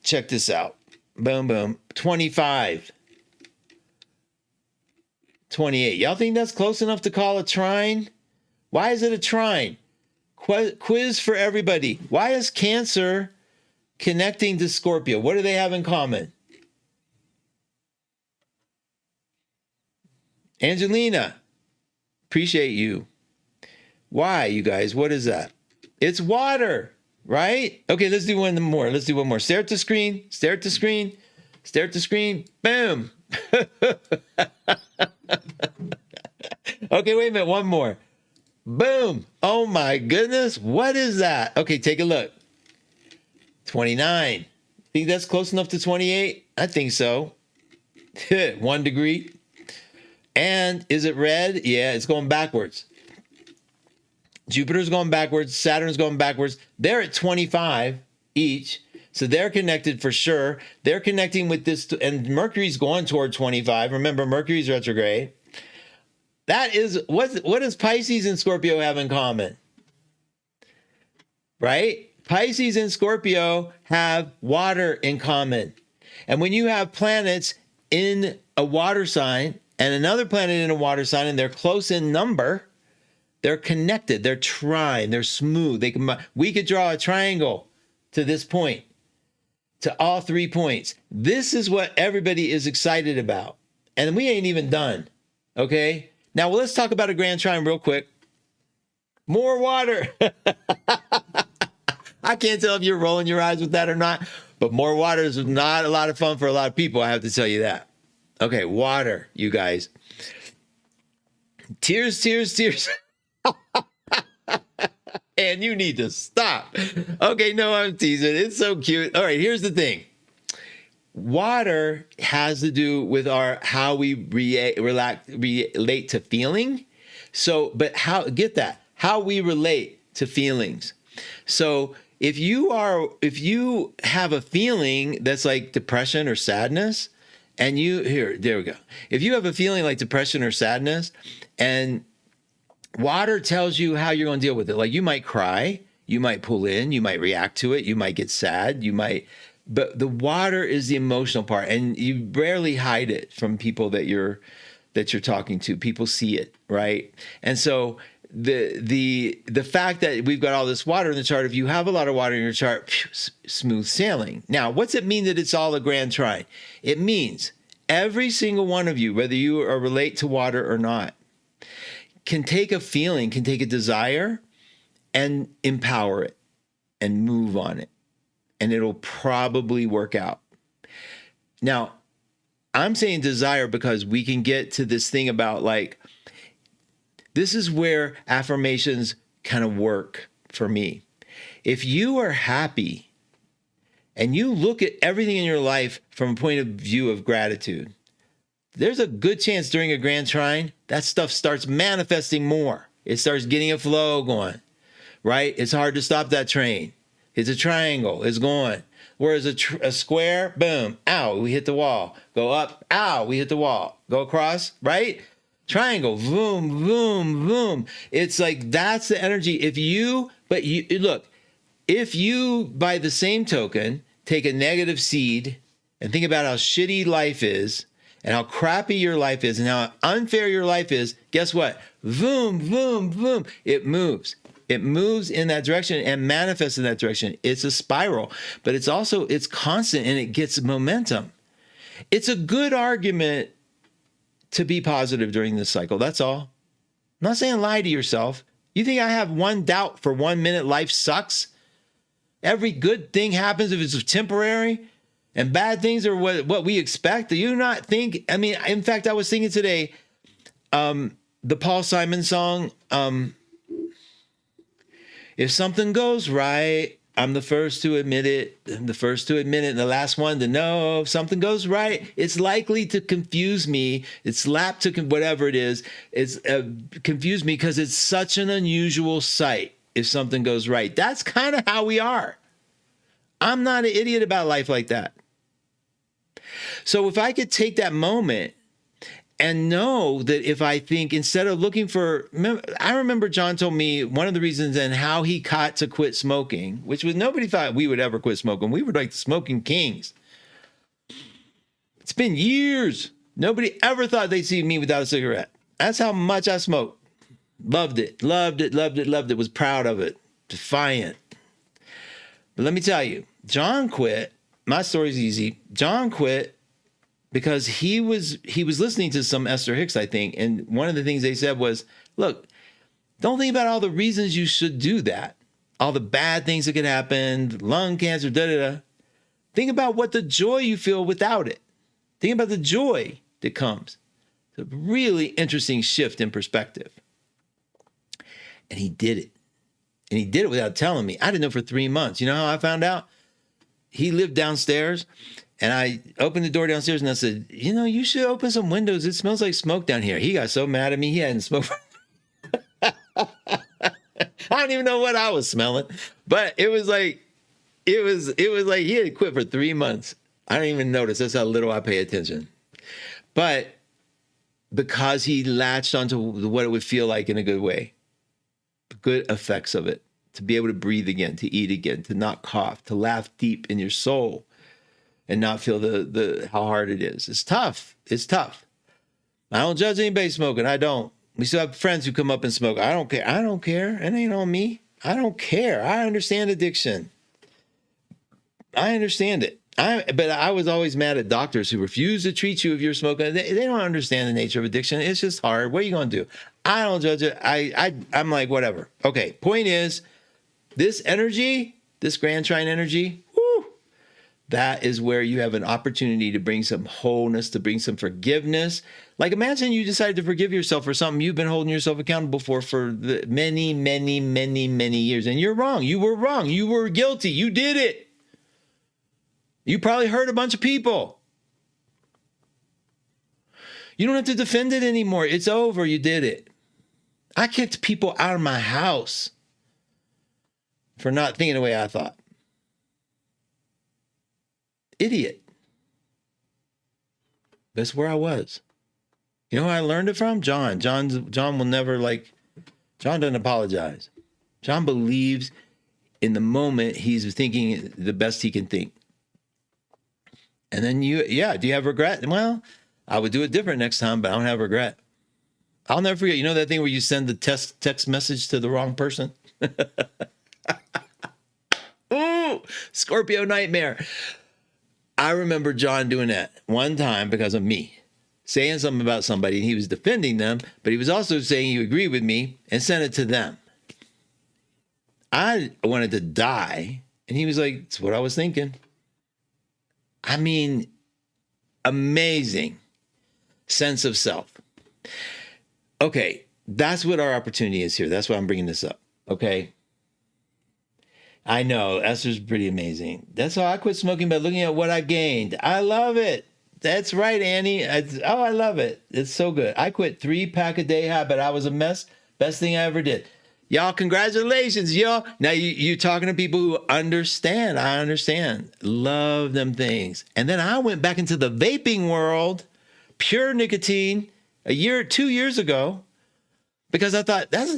check this out. Boom, boom. 25. 28. Y'all think that's close enough to call a trine? Why is it a trine? Quiz for everybody. Why is Cancer connecting to Scorpio? What do they have in common? Angelina, appreciate you. Why, you guys? What is that? It's water, right? Okay, let's do one more. Stare at the screen. Stare at the screen. Stare at the screen. Boom. Okay, wait a minute. One more. Boom. Oh my goodness. What is that? Okay, take a look. 29. Think that's close enough to 28? I think so. 1 degree. And is it red? Yeah, it's going backwards. Jupiter's going backwards. Saturn's going backwards. They're at 25 each. So they're connected for sure. They're connecting with this, and Mercury's going toward 25. Remember, Mercury's retrograde. That is, what does Pisces and Scorpio have in common? Right? Pisces and Scorpio have water in common. And when you have planets in a water sign and another planet in a water sign, and they're close in number, they're connected, they're trine, they're smooth. We could draw a triangle to this point, to all 3 points. This is what everybody is excited about. And we ain't even done, okay? Now, let's talk about a grand trine real quick. More water. I can't tell if you're rolling your eyes with that or not, but more water is not a lot of fun for a lot of people, I have to tell you that. Okay, water, you guys. Tears, tears, tears. And you need to stop. Okay, no, I'm teasing. It's so cute. All right, here's the thing. Water has to do with how we relate to feeling. So, but how we relate to feelings. So if you have a feeling that's like depression or sadness, and there we go. If you have a feeling like depression or sadness, and water tells you how you're going to deal with it, like you might cry, you might pull in, you might react to it, you might get sad, but the water is the emotional part, and you rarely hide it from people that you're talking to. People see it, right? And so the fact that we've got all this water in the chart, if you have a lot of water in your chart, smooth sailing. Now, what's it mean that it's all a grand trine? It means every single one of you, whether you are relate to water or not, can take a feeling, can take a desire and empower it and move on it. And it'll probably work out. Now, I'm saying desire because we can get to this thing about like, this is where affirmations kind of work for me. If you are happy and you look at everything in your life from a point of view of gratitude, there's a good chance during a grand trine, that stuff starts manifesting more. It starts getting a flow going, right? It's hard to stop that train. It's a triangle, it's going. Whereas a square, boom, ow, we hit the wall. Go up, ow, we hit the wall. Go across, right? Triangle, boom, boom, boom. It's like, that's the energy. Look, if you, by the same token, take a negative seed and think about how shitty life is and how crappy your life is and how unfair your life is, guess what? Boom, boom, boom. It moves. It moves in that direction and manifests in that direction. It's a spiral, but it's constant and it gets momentum. It's a good argument to be positive during this cycle. That's all. I'm not saying lie to yourself. You think I have one doubt for 1 minute life sucks? Every good thing happens if it's temporary and bad things are what we expect. Do you not think? I mean, in fact, I was thinking today, the Paul Simon song, if something goes right, I'm the first to admit it. I'm the first to admit it and the last one to know. If something goes right, it's likely to confuse me. It's lapped to whatever it is. It's confused me because it's such an unusual sight if something goes right. That's kind of how we are. I'm not an idiot about life like that. So if I could take that moment and know that if I think, instead of looking I remember John told me one of the reasons and how he got to quit smoking, which was nobody thought we would ever quit smoking. We were like the smoking kings. It's been years. Nobody ever thought they'd see me without a cigarette. That's how much I smoked. Loved it, loved it, loved it, loved it. Was proud of it. Defiant. But let me tell you, John quit. My story's easy. John quit because he was listening to some Esther Hicks, I think, and one of the things they said was, look, don't think about all the reasons you should do that, all the bad things that could happen, lung cancer, da-da-da. Think about what the joy you feel without it. Think about the joy that comes. It's a really interesting shift in perspective. And he did it. And he did it without telling me. I didn't know for 3 months. You know how I found out? He lived downstairs. And I opened the door downstairs and I said, you know, you should open some windows. It smells like smoke down here. He got so mad at me. He hadn't smoked. I don't even know what I was smelling, but it was like he had quit for 3 months. I don't even notice. That's how little I pay attention. But because he latched onto what it would feel like in a good way, the good effects of it, to be able to breathe again, to eat again, to not cough, to laugh deep in your soul, and not feel the how hard it is. It's tough. It's tough. I don't judge anybody smoking. I don't. We still have friends who come up and smoke. I don't care. I don't care. It ain't on me. I don't care. I understand addiction. I understand it. But I was always mad at doctors who refuse to treat you if you're smoking. They don't understand the nature of addiction. It's just hard. What are you going to do? I don't judge it. I'm like, whatever. Okay. Point is, this energy, this grand trine energy, that is where you have an opportunity to bring some wholeness, to bring some forgiveness. Like, imagine you decided to forgive yourself for something you've been holding yourself accountable for the many, many, many, many years. And you're wrong. You were wrong. You were guilty. You did it. You probably hurt a bunch of people. You don't have to defend it anymore. It's over. You did it. I kicked people out of my house. for not thinking the way I thought. Idiot. That's where I was. You know who I learned it from? John. John will never John doesn't apologize. John believes in the moment he's thinking the best he can think. And then do you have regret? Well, I would do it different next time, but I don't have regret. I'll never forget. You know that thing where you send the text message to the wrong person? Ooh, Scorpio nightmare. I remember John doing that one time because of me. Saying something about somebody, and he was defending them, but he was also saying he agreed with me and sent it to them. I wanted to die, and he was like, "It's what I was thinking." I mean, amazing sense of self. Okay, that's what our opportunity is here. That's why I'm bringing this up, okay? I know, Esther's pretty amazing. That's how I quit smoking, by looking at what I gained. I love it. That's right, Annie. I love it. It's so good. I quit 3-pack-a-day habit. I was a mess. Best thing I ever did. Y'all, congratulations, y'all. Now you talking to people who understand. I understand. Love them things. And then I went back into the vaping world, pure nicotine, 2 years ago, because I thought that's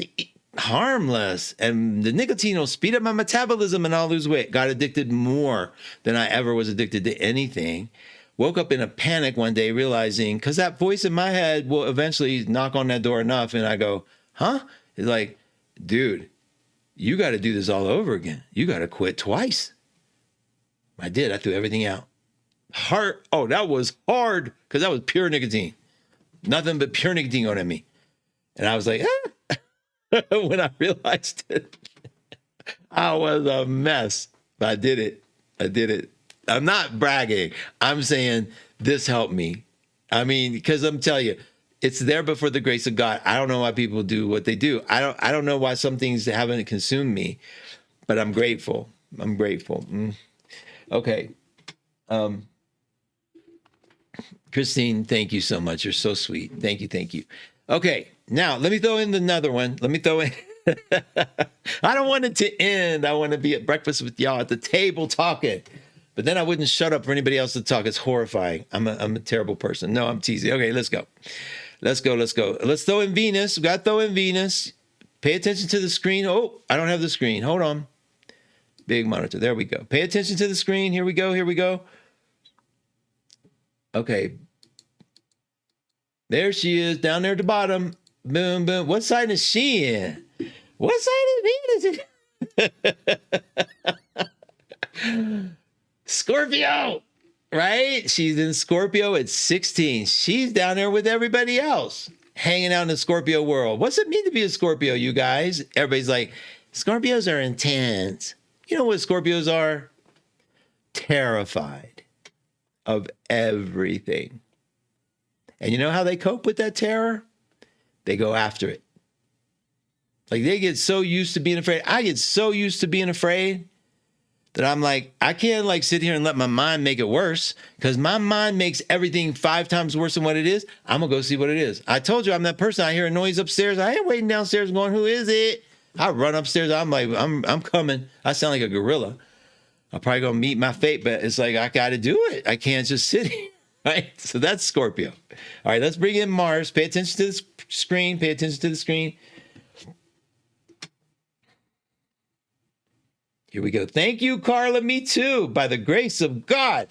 harmless. And the nicotine will speed up my metabolism and I'll lose weight. Got addicted more than I ever was addicted to anything. Woke up in a panic one day realizing, because that voice in my head will eventually knock on that door enough. And I go, huh? It's like, dude, you got to do this all over again. You got to quit twice. I did. I threw everything out. Hard. Oh, that was hard because that was pure nicotine. Nothing but pure nicotine on me. And I was like, when I realized it, I was a mess. But I did it. I'm not bragging. I'm saying this helped me. I mean, because I'm telling you, it's there but for the grace of God. I don't know why people do what they do. I don't know why some things haven't consumed me, but I'm grateful. Okay. Christine, thank you so much. You're so sweet. Thank you. Okay. Now let me throw in another one. I don't want it to end. I want to be at breakfast with y'all at the table talking. But then I wouldn't shut up for anybody else to talk. It's horrifying. I'm a terrible person. No, I'm teasing. Okay, let's go. Let's throw in Venus. We got to throw in Venus. Pay attention to the screen. Oh, I don't have the screen. Hold on. Big monitor. There we go. Pay attention to the screen. Here we go. Okay. There she is, down there at the bottom. Boom, boom. What sign is she in? What sign is Venus? Scorpio, right? She's in Scorpio at 16. She's down there with everybody else, hanging out in the Scorpio world. What's it mean to be a Scorpio, you guys? Everybody's like, Scorpios are intense. You know what Scorpios are? Terrified of everything. And you know how they cope with that terror? They go after it. Like they get so used to being afraid. I get so used to being afraid that I'm like, I can't like sit here and let my mind make it worse, because my mind makes everything 5 times worse than what it is. I'm going to go see what it is. I told you I'm that person. I hear a noise upstairs. I ain't waiting downstairs going, who is it? I run upstairs. I'm like, I'm coming. I sound like a gorilla. I'm probably going to meet my fate, but it's like, I got to do it. I can't just sit here, right? So that's Scorpio. All right, let's bring in Mars. Pay attention to the screen. Pay attention to the screen. Here we go. Thank you, Carla. Me too. By the grace of God.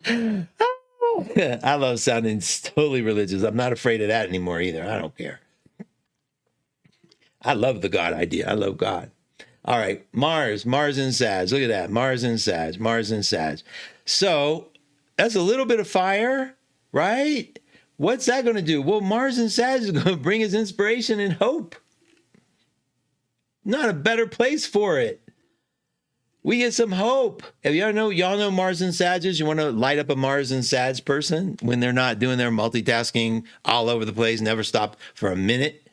I love sounding totally religious. I'm not afraid of that anymore either. I don't care. I love the God idea. I love God. All right. Mars in Sag. Look at that. Mars in Sag. So that's a little bit of fire, right? What's that going to do? Well, Mars in Sag is going to bring us inspiration and hope. Not a better place for it. We get some hope. If y'all know Mars and Sagittarius, you want to light up a Mars and Sag person when they're not doing their multitasking all over the place, never stop for a minute.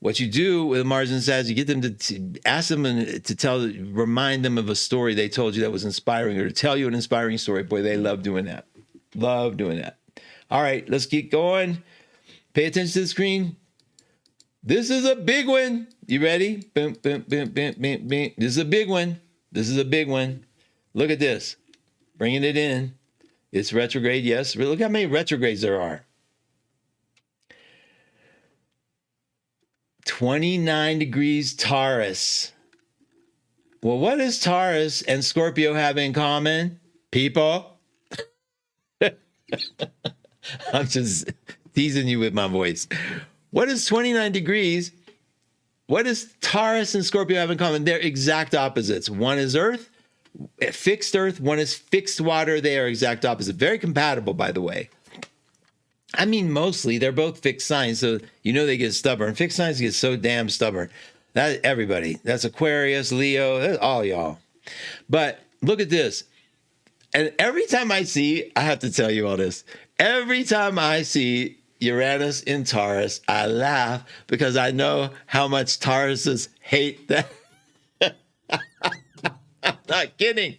What you do with Mars and Sag, you get them to ask them to remind them of a story they told you that was inspiring, or to tell you an inspiring story. Boy, they love doing that. Love doing that. All right, let's keep going. Pay attention to the screen. This is a big one. You ready? Boom, boom, boom, boom, boom, boom. This is a big one. This is a big one. Look at this. Bringing it in. It's retrograde, yes. Look how many retrogrades there are. 29 degrees Taurus. Well, what does Taurus and Scorpio have in common? People. I'm just teasing you with my voice. What is 29 degrees? What does Taurus and Scorpio have in common? They're exact opposites. One is earth, fixed earth. One is fixed water. They are exact opposite. Very compatible, by the way. I mean, mostly they're both fixed signs, so you know they get stubborn. Fixed signs get so damn stubborn. That everybody. That's Aquarius, Leo, that's all y'all. But look at this. And every time I have to tell you all this. Every time I see Uranus in Taurus, I laugh because I know how much Tauruses hate that. I'm not kidding.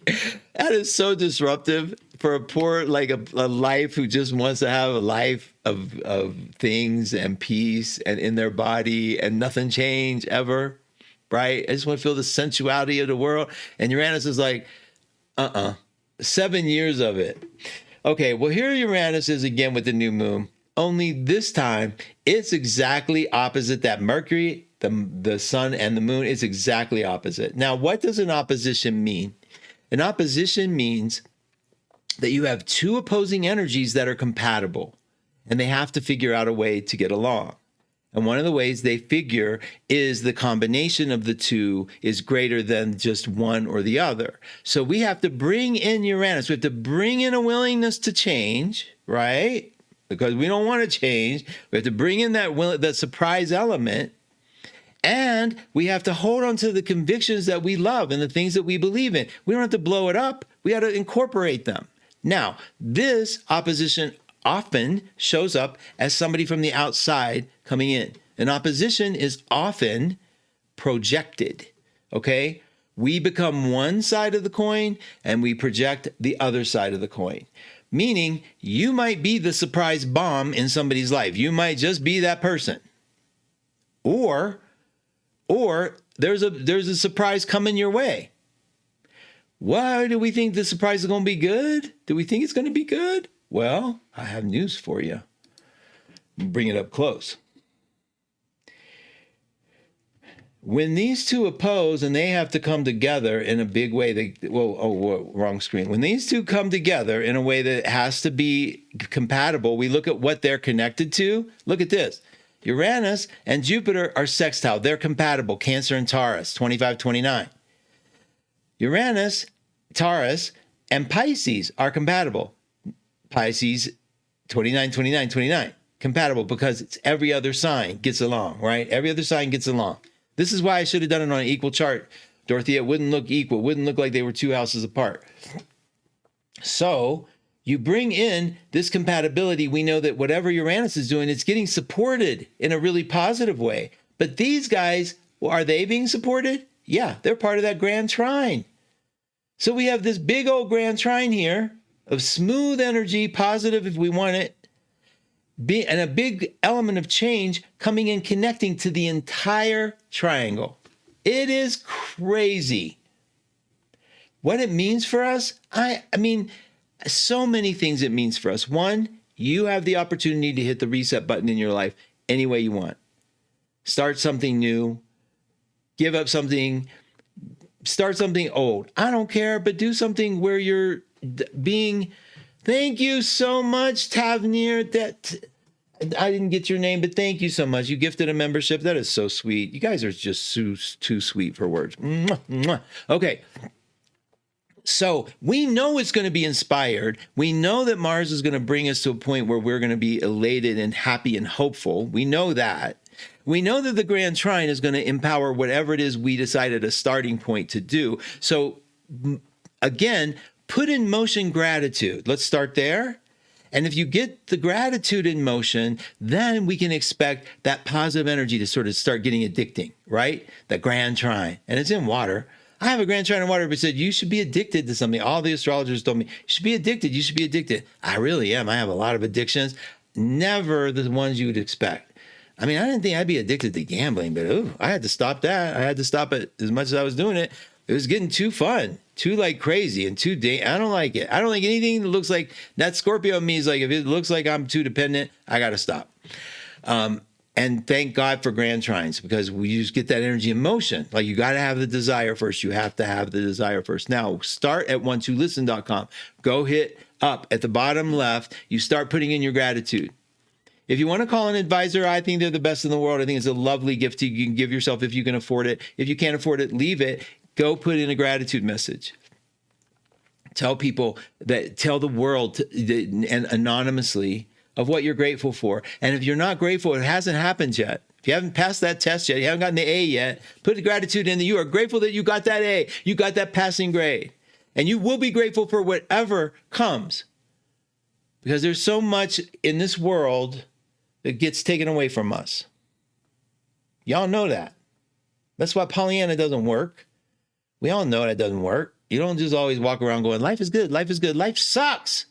That is so disruptive for a poor, like a life who just wants to have a life of things and peace and in their body and nothing change ever, right? I just want to feel the sensuality of the world. And Uranus is like, 7 years of it. Okay, well, here Uranus is again with the new moon. Only this time, it's exactly opposite that Mercury, the sun, and the moon is exactly opposite. Now, what does an opposition mean? An opposition means that you have two opposing energies that are compatible, and they have to figure out a way to get along. And one of the ways they figure is the combination of the two is greater than just one or the other. So we have to bring in Uranus. We have to bring in a willingness to change, right? Because we don't want to change. We have to bring in that surprise element. And we have to hold on to the convictions that we love and the things that we believe in. We don't have to blow it up. We got to incorporate them. Now, this opposition often shows up as somebody from the outside coming in. An opposition is often projected, okay? We become one side of the coin and we project the other side of the coin. Meaning you might be the surprise bomb in somebody's life. You might just be that person. Or there's a surprise coming your way. Why do we think the surprise is going to be good? Do we think it's going to be good? Well, I have news for you. Bring it up close. When these two oppose and they have to come together in a big way, wrong screen. When these two come together in a way that has to be compatible, we look at what they're connected to. Look at this. Uranus and Jupiter are sextile. They're compatible. Cancer and Taurus, 25-29. Uranus, Taurus, and Pisces are compatible. Pisces, 29-29-29. Compatible because it's every other sign gets along, right? Every other sign gets along. This is why I should have done it on an equal chart, Dorothy. It wouldn't look equal. It wouldn't look like they were two houses apart. So you bring in this compatibility. We know that whatever Uranus is doing, it's getting supported in a really positive way. But these guys, well, are they being supported? Yeah, they're part of that grand trine. So we have this big old grand trine here of smooth energy, positive if we want it, and a big element of change coming in, connecting to the entire triangle. It is crazy. What it means for us, I mean, so many things it means for us. One, you have the opportunity to hit the reset button in your life any way you want. Start something new, give up something, start something old. I don't care, but do something where you're being, thank you so much, Tavnir. That I didn't get your name, but thank you so much. You gifted a membership. That is so sweet. You guys are just too sweet for words. Mwah, mwah. Okay. So we know it's going to be inspired. We know that Mars is going to bring us to a point where we're going to be elated and happy and hopeful. We know that. We know that the Grand Trine is going to empower whatever it is we decided a starting point to do. So again, put in motion gratitude. Let's start there. And if you get the gratitude in motion, then we can expect that positive energy to sort of start getting addicting, right? The Grand Trine. And it's in water. I have a Grand Trine in water, but said, you should be addicted to something. All the astrologers told me, you should be addicted. You should be addicted. I really am. I have a lot of addictions. Never the ones you would expect. I mean, I didn't think I'd be addicted to gambling, but I had to stop that. I had to stop it as much as I was doing it. It was getting too fun, too like crazy, and I don't like it. I don't like anything that looks like that. Scorpio in me is like, if it looks like I'm too dependent, I got to stop. And thank God for grand trines, because we just get that energy in motion. Like, you got to have the desire first. You have to have the desire first. Now, start at 12listen.com. Go hit up at the bottom left. You start putting in your gratitude. If you want to call an advisor, I think they're the best in the world. I think it's a lovely gift you can give yourself if you can afford it. If you can't afford it, leave it. Go put in a gratitude message. Tell people tell the world and anonymously of what you're grateful for. And if you're not grateful, it hasn't happened yet. If you haven't passed that test yet, you haven't gotten the A yet, put the gratitude in that you are grateful that you got that A, you got that passing grade. And you will be grateful for whatever comes. Because there's so much in this world that gets taken away from us. Y'all know that. That's why Pollyanna doesn't work. We all know that doesn't work. You don't just always walk around going, life is good, life is good, life sucks.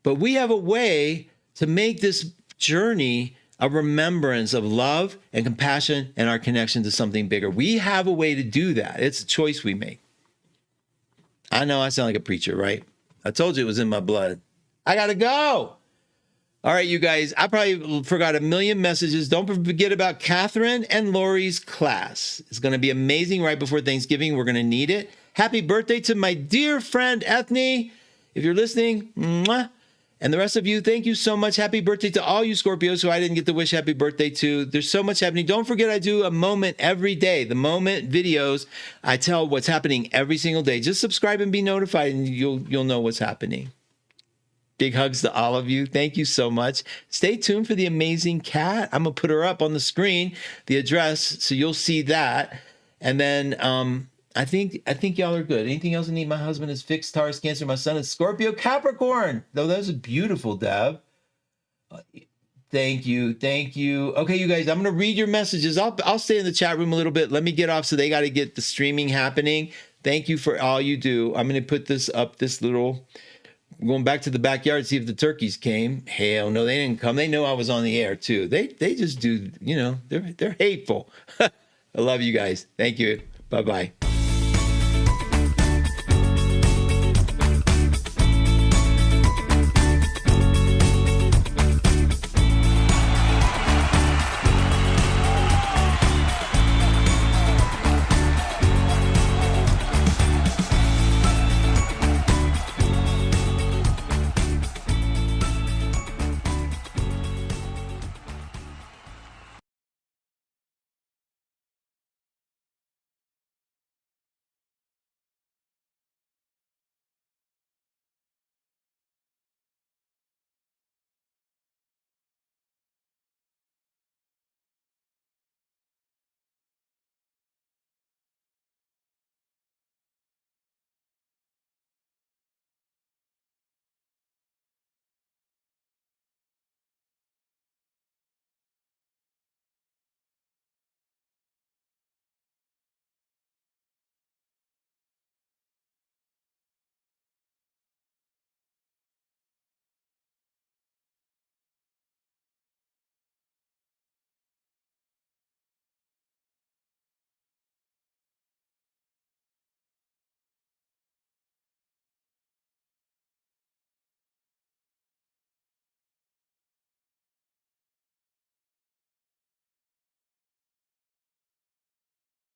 But we have a way to make this journey a remembrance of love and compassion and our connection to something bigger. We have a way to do that. It's a choice we make. I know I sound like a preacher, right? I told you it was in my blood. I got to go. All right, you guys, I probably forgot a million messages. Don't forget about Catherine and Lori's class. It's going to be amazing right before Thanksgiving. We're going to need it. Happy birthday to my dear friend, Ethne. If you're listening, mwah. And the rest of you, thank you so much. Happy birthday to all you Scorpios who I didn't get to wish happy birthday to. There's so much happening. Don't forget, I do a moment every day. The moment videos, I tell what's happening every single day. Just subscribe and be notified, and you'll know what's happening. Big hugs to all of you. Thank you so much. Stay tuned for the amazing cat. I'm going to put her up on the screen, the address, so you'll see that. And then I think y'all are good. Anything else I need? My husband is fixed, Taurus, Cancer. My son is Scorpio, Capricorn. Though that was beautiful, Deb. Thank you. Okay, you guys, I'm going to read your messages. I'll stay in the chat room a little bit. Let me get off so they got to get the streaming happening. Thank you for all you do. I'm going to put this up, this little... Going back to the backyard, see if the turkeys came. Hell no, they didn't come. They know I was on the air too. They just do, they're hateful. I love you guys. Thank you. Bye-bye.